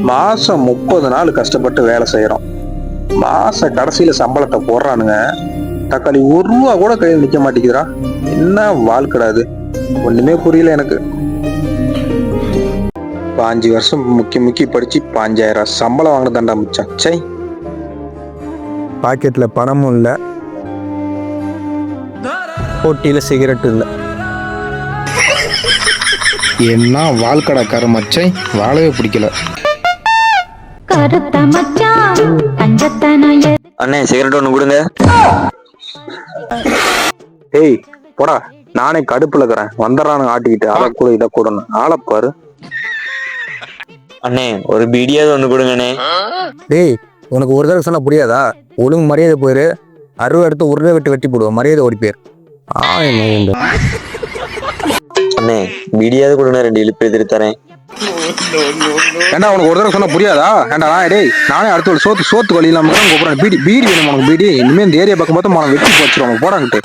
மாசம் 30 நாள் கஷ்டப்பட்டு வேலை செய்யறோம். மாச கடைசியில சம்பளத்தை போடுறானுங்க. தக்காளி 1 ரூபா கூட கையில் நிக்க மாட்டேங்குதுடா. என்ன வாழ்க்கடா அது, ஒண்ணுமே புரியல எனக்கு. 5 வருஷம் முக்கி முக்கி படிச்சு 5000 சம்பளம் வாங்கினதாண்டா மிச்சம். சை, பாக்கெட்ல பணமும் இல்லை, போட்டியில சிகரெட் இல்லை. என்ன வாழ்க்கடா கருமச்சை, வாழவே பிடிக்கல. அண்ணே சிகரெட் ஒண்ணு கொடுங்க. ஏய் போடா, நானே கடுப்புல இருக்கிறேன். வந்துடுறானு ஆட்டிக்கிட்டு அதை கூட இதை கூடன்னு ஆளப்பாரு. அண்ணே ஒரு பீடியாவது ஒண்ணு கொடுங்கண்ணே. டேய், உனக்கு ஒரு தடவை சொன்னா புரியாதா? ஒழுங்கு மரியாதை போயிரு. அருவா எடுத்து உருளை விட்டு வெட்டி போடுவோம். மரியாதை ஓடி போயிரு. அண்ணே பீடியாவது கொடுங்க, 2 இழுப்பு எதிர்த்து தரேன். ஏண்டா உனக்கு ஒரு தடவை சொன்னா புரியாதா? ஏண்டா டேய், நானே அடுத்த ஒரு சோத்து வழி இல்லாம கூப்பிடுறேன். பீடி வேணும் உனக்கு? பீடி இனிமே இந்த ஏரியா பக்கம் பார்த்தா வெட்டி போச்சிருவாங்க. போடாங்கிட்டு